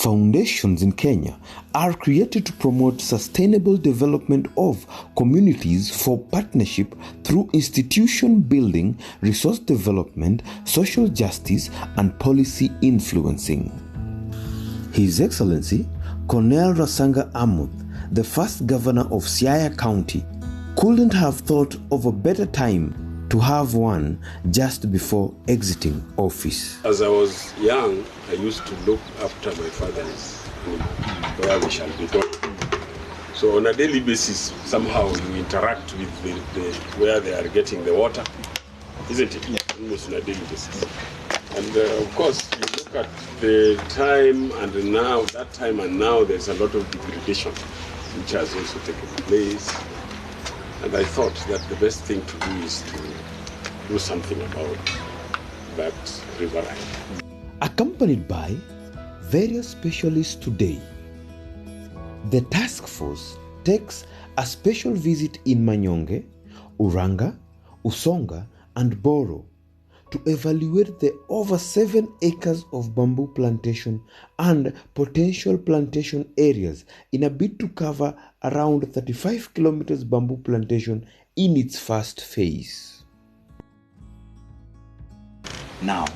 Foundations in Kenya are created to promote sustainable development of communities for partnership through institution building, resource development, social justice, and policy influencing. His Excellency Colonel Rasanga, the first governor of Siaya County, couldn't have thought of a better time to have one just before exiting office. As I was young, I used to look after my father's where we shall be going. So on a daily basis, somehow you interact with the where they are getting the water, isn't it? Yeah. Almost on a daily basis. And of course, you look at the time and now, that time and now, there's a lot of degradation which has also taken place. And I thought that the best thing to do is to do something about that riverine. Accompanied by various specialists today, the task force takes a special visit in Manyonge, Uranga, Usonga, and Boro to evaluate the over 7 acres of bamboo plantation and potential plantation areas in a bid to cover around 35 kilometers bamboo plantation in its first phase. Now,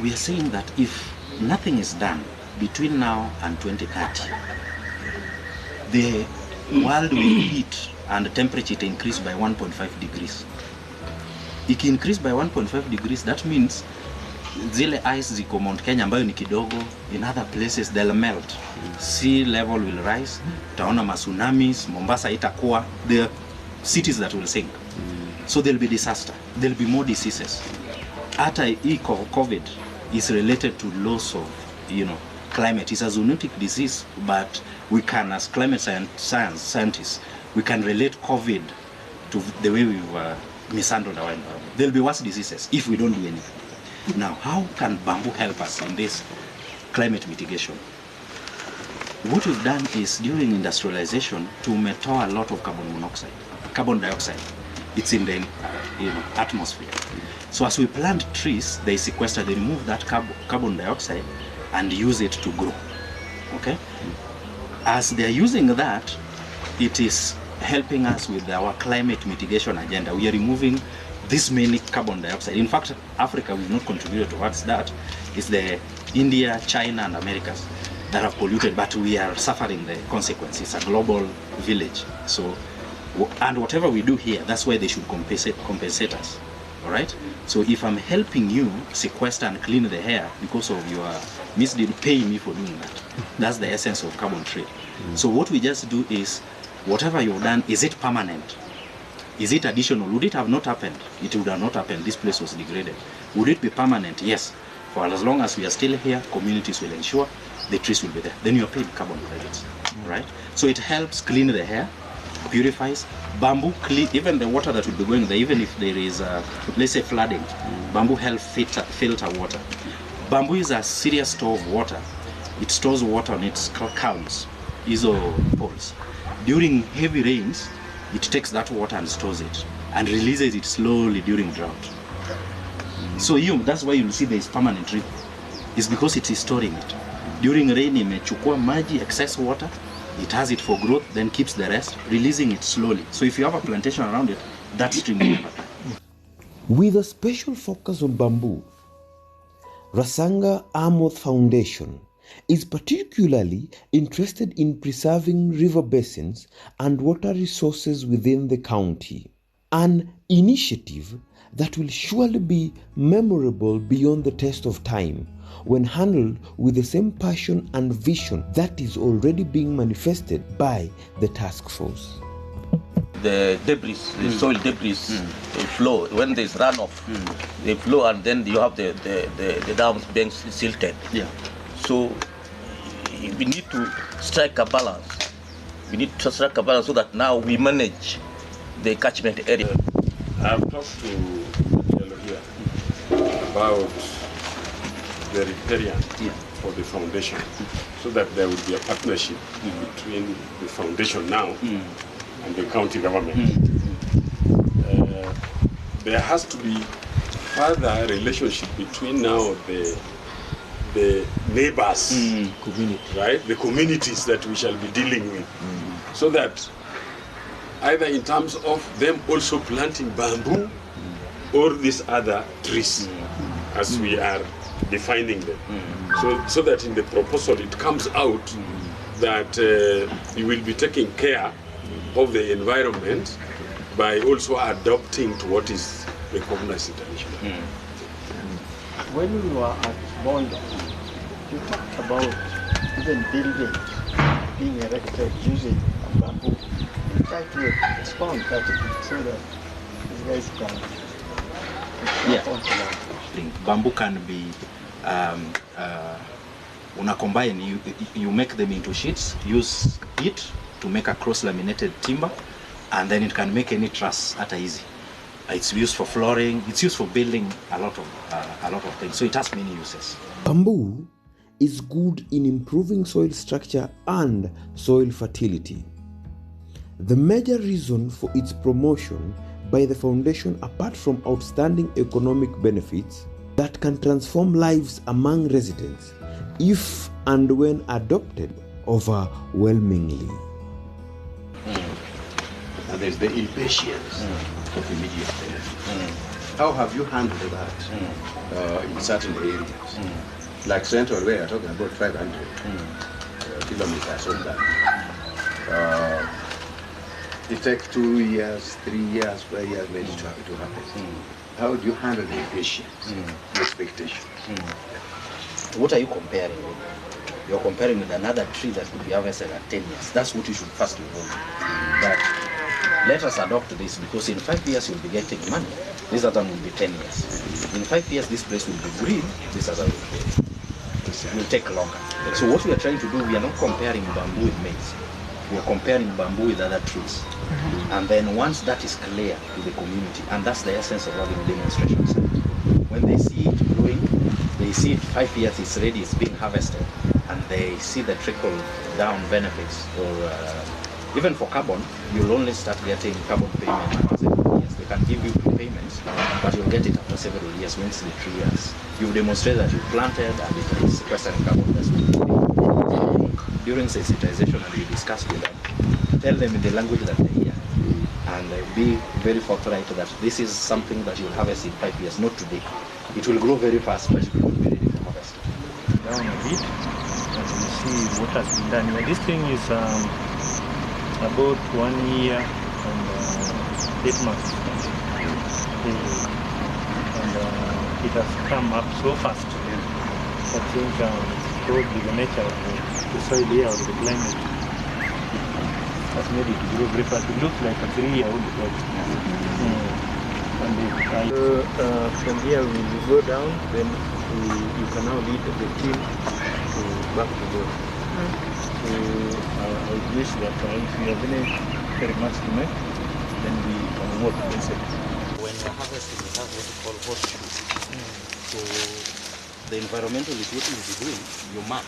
we are saying that if nothing is done between now and 2030, the world will heat and the temperature to increase by 1.5 degrees. If increase by 1.5 degrees, that means zile ice ziko Mount Kenya ambayo ni kidogo, in other places they'll melt. Sea level will rise, utaona tsunamis, Mombasa itakuwa, the cities that will sink. So there'll be disaster, there'll be more diseases. Hata COVID is related to loss of, climate. It's a zoonotic disease, but we can, as climate scientists, we can relate COVID to the way we've mishandled our environment. There'll be worse diseases if we don't do anything. Now, how can bamboo help us in this climate mitigation? What we've done is, during industrialization, to metoa a lot of carbon dioxide. It's in the atmosphere. So as we plant trees, they sequester, they remove that carbon dioxide and use it to grow. Okay? As they're using that, it is helping us with our climate mitigation agenda. We are removing this many carbon dioxide. In fact, Africa will not contribute towards that. It's the India, China, and Americas that have polluted, but we are suffering the consequences. It's a global village. So, and whatever we do here, that's why they should compensate us. All right? So if I'm helping you sequester and clean the air because of your misdeed, pay me for doing that. That's the essence of carbon trade. So what we just do is, whatever you've done, is it permanent? Is it additional? Would it have not happened? It would have not happened. This place was degraded. Would it be permanent? Yes. For as long as we are still here, communities will ensure the trees will be there. Then you are paid carbon credits, right? So it helps clean the air, purifies. Bamboo clean, even the water that will be going there, even if there is, let's say, flooding, bamboo helps filter water. Bamboo is a serious store of water. It stores water on its culms, isopoles. During heavy rains, it takes that water and stores it and releases it slowly during drought. So that's why you'll see there is permanent drip. It's because it is storing it. During rain, imechukua maji, excess water, it has it for growth, then keeps the rest, releasing it slowly. So if you have a plantation around it, that stream will never die. With a special focus on bamboo, Rasanga Amoth Foundation is particularly interested in preserving river basins and water resources within the county, an initiative that will surely be memorable beyond the test of time when handled with the same passion and vision that is already being manifested by the task force. The debris, the soil debris, they flow. When there's runoff, they flow, and then you have the dams being silted. Yeah. So we need to strike a balance. We need to strike a balance so that now we manage the catchment area. I've talked to Yellow here about the riparian for the foundation, so that there will be a partnership between the foundation now and the county government. There has to be further relationship between now the the neighbors, Community. right? The communities that we shall be dealing with, so that either in terms of them also planting bamboo or these other trees, as we are defining them. So that in the proposal it comes out that you will be taking care of the environment by also adopting to what is recognized internationally. When we were at Bondo, you talked about even buildings being erected using bamboo. You try to expound that so that these guys can respond to that. Bamboo can be combine. You make them into sheets, use it to make a cross-laminated timber, and then it can make any truss at easy. It's used for flooring. It's used for building a lot of things. So it has many uses. Bamboo is good in improving soil structure and soil fertility. The major reason for its promotion by the foundation, apart from outstanding economic benefits that can transform lives among residents if and when adopted overwhelmingly. And there's the impatience of immediate benefit. How have you handled that in certain areas? Like Central, where you're talking about 500 kilometers of that. It takes 2 years, 3 years, 4 years maybe to happen. How do you handle the impatience, expectations? What are you comparing with? You're comparing with another tree that could be harvested at 10 years. That's what you should first involve. But let us adopt this, because in 5 years you'll be getting money. This other will be 10 years. In 5 years this place will be green, this other will take longer. So what we are trying to do, we are not comparing bamboo with maize. We are comparing bamboo with other trees. And then once that is clear to the community, and that's the essence of having demonstrations. When they see it growing, they see it 5 years it's ready, it's being harvested, and they see the trickle down benefits. Or even for carbon, you'll only start getting carbon payment after several years. They can give you prepayments, but you'll get it after several years once the tree years. You've demonstrated that you planted and it is sequestering carbon. That's what you do. During sensitization, and you discuss with them, tell them in the language that they hear, and be very forthright that this is something that you'll harvest in 5 years, not today. It will grow very fast, but you will not be ready to harvest. Down a bit, and you see what has been done. Now, this thing is about 1 year and 8 months. And it has come up so fast. I think probably the nature of the soil here or the climate has made it grow very fast. It looks like a 3-year-old project. And from here we will go down, then you can now lead the team back to go. So I wish that if we have any remarks to make, then we can work inside. When you're harvesting, you have what we call horseshoes. So the environmentalist, what you'll be doing, you mark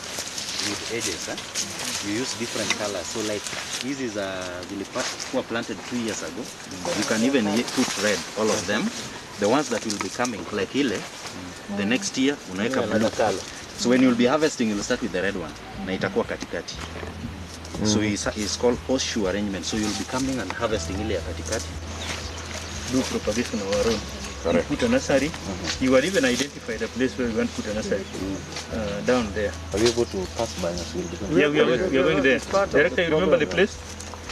with edges. You use different colors. So like this is were planted 2 years ago. You can even put red, all of them. The ones that will be coming, like ile, the next year, unaweka blue color. So when you'll be harvesting, you'll start with the red one. Na itakuwa katikati. So it's called horseshoe arrangement. So you'll be coming and harvesting ile ya katikati. Do propagation of our own. You put a nursery. You will even identify the place where we want to put a nursery. Down there. Are we able to pass by us? Yeah, we are going there. Director, you remember the place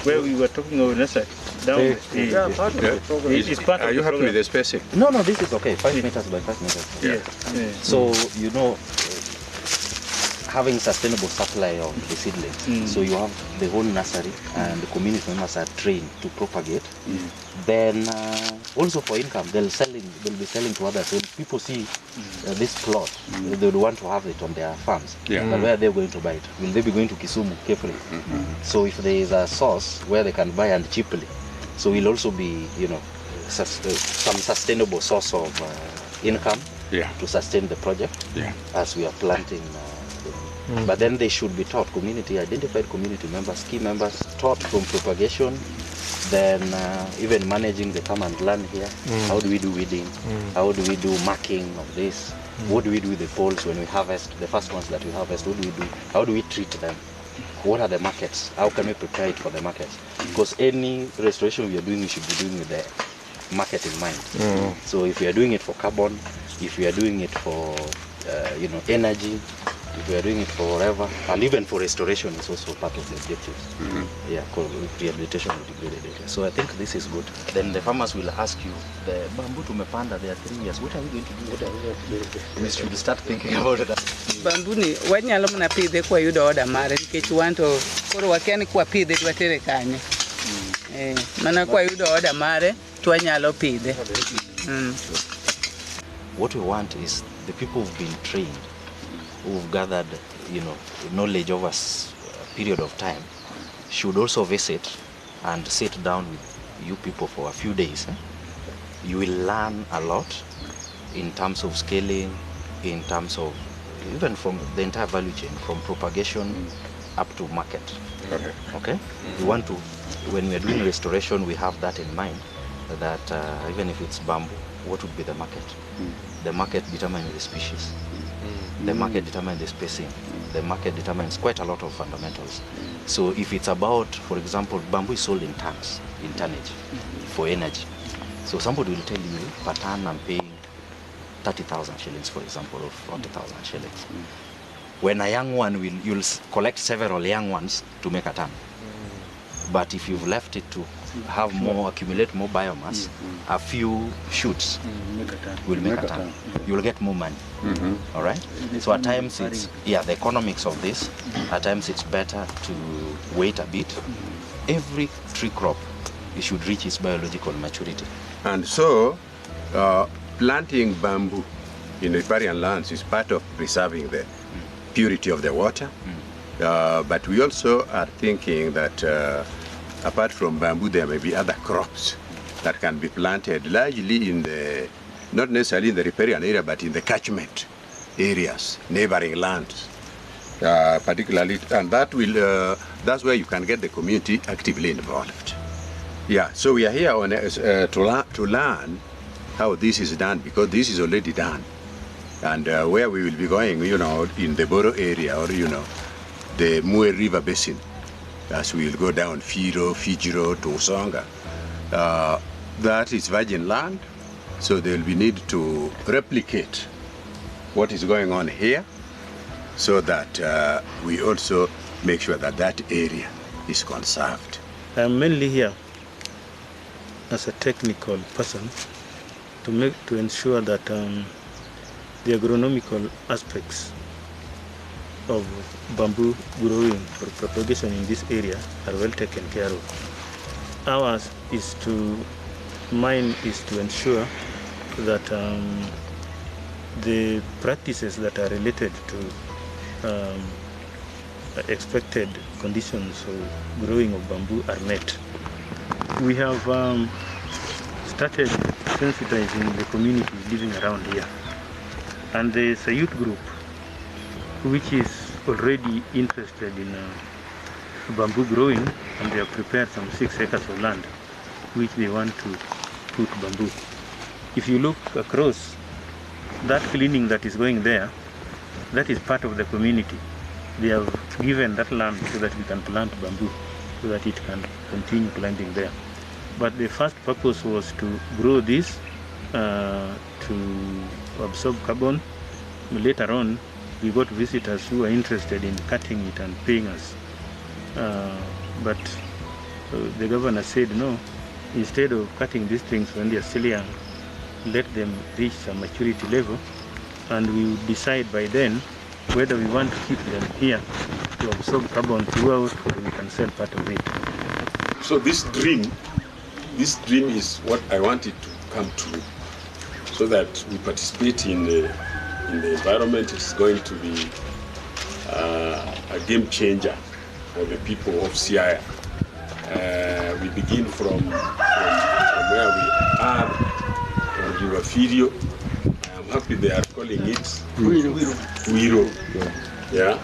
where we were talking about nursery? Down. It's part of Are you happy with the spacing? No, this is okay. 5 meters by 5 meters. Yeah. So, having sustainable supply of the seedlings. So you have the whole nursery and the community members are trained to propagate. Then also for income, they'll be selling to others. When people see this plot, they would want to have it on their farms. But where are they going to buy it? Will they be going to Kisumu carefully? So if there is a source where they can buy and cheaply, so will also be, some sustainable source of income to sustain the project as we are planting. But then they should be taught, identified community members, key members, taught from propagation, Then even managing the come and learn here. How do we do weeding? How do we do marking of this? What do we do with the poles when we harvest? The first ones that we harvest, what do we do? How do we treat them? What are the markets? How can we prepare it for the markets? Because any restoration we are doing, we should be doing with the market in mind. So if we are doing it for carbon, if we are doing it for energy, if we are doing it for whatever, and even for restoration is also part of the objectives. Yeah, called rehabilitation of degraded areas. So I think this is good. Then the farmers will ask you, the bamboo tumepanda, there are 3 years. What are we going to do? What are we going to do? We should start thinking about that. Bamboo ni wanyalo mna pidhe kwa yudo order mare nikech wanto koro wakia ni kwa pidhe dwatere kanye. Mana kwa yudo order mare twanyalo pidhe. What we want is the people who've been trained, who've gathered, knowledge over a period of time, should also visit and sit down with you people for a few days. You will learn a lot in terms of scaling, in terms of even from the entire value chain, from propagation up to market. Okay? We want to, when we are doing restoration, we have that in mind, that even if it's bamboo, what would be the market? The market determines the species. The market determines the spacing. The market determines quite a lot of fundamentals. So if it's about, for example, bamboo is sold in tons, in tonnage, for energy. So somebody will tell you, per ton I'm paying 30,000 shillings, for example, or 40,000 shillings. When a young one, you'll collect several young ones to make a ton. But if you've left it to have more, accumulate more biomass, a few shoots will make a ton. You'll get more money. All right? So at times it's, the economics of this, at times it's better to wait a bit. Every tree crop, it should reach its biological maturity. And so, planting bamboo in riparian lands is part of preserving the purity of the water. But we also are thinking that apart from bamboo, there may be other crops that can be planted largely in the, not necessarily in the riparian area, but in the catchment areas, neighboring lands, particularly, and that will, that's where you can get the community actively involved. Yeah, so we are here on, to learn how this is done, because this is already done. And where we will be going, in the Boro area, or, the Mue River Basin, as we will go down Firo, Fijiro to Rasanga. That is virgin land, so there will be need to replicate what is going on here, so that we also make sure that that area is conserved. I'm mainly here as a technical person to ensure that the agronomical aspects of bamboo growing for propagation in this area are well taken care of. Ours is mine is to ensure that the practices that are related to expected conditions of growing of bamboo are met. We have started sensitizing the community living around here, and there's a youth group which is already interested in bamboo growing, and they have prepared some 6 acres of land which they want to put bamboo. If you look across, that cleaning that is going there, that is part of the community. They have given that land so that we can plant bamboo, so that it can continue planting there. But the first purpose was to grow this to absorb carbon. Later on, we got visitors who are interested in cutting it and paying us. But the governor said, no, instead of cutting these things when they are still young, let them reach some maturity level, and we will decide by then whether we want to keep them here to absorb carbon throughout, or we can sell part of it. So this dream is what I wanted to come true, so that we participate in the environment. It's going to be a game changer for the people of Siaya. We begin from where we are, from River Firio. I am happy they are calling it Wiro. Yeah.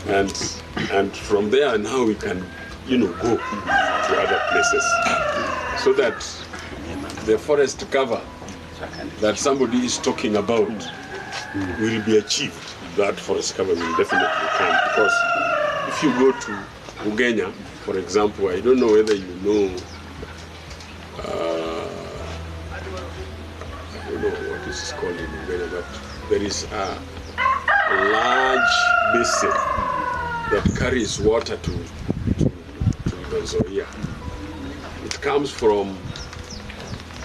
And from there now we can go to other places, so that the forest cover that somebody is talking about will be achieved. That forest cover will definitely come, because if you go to Ugenya, for example, I don't know whether you know, I don't know what this is called in Ugenya, but there is a large basin that carries water to River Nzoia. It comes from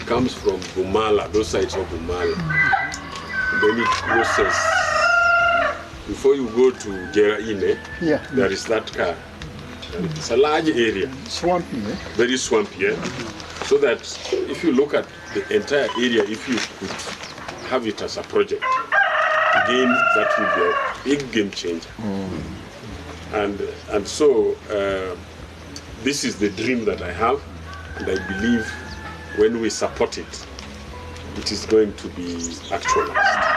Bumala, those sides of Bumala. And then it crosses. Before you go to Jeraine, there is that car. It's a large area. Swampy, eh? Very swampy, yeah? So that if you look at the entire area, if you could have it as a project, again, that would be a big game changer. And so this is the dream that I have, and I believe when we support it, it is going to be actualized.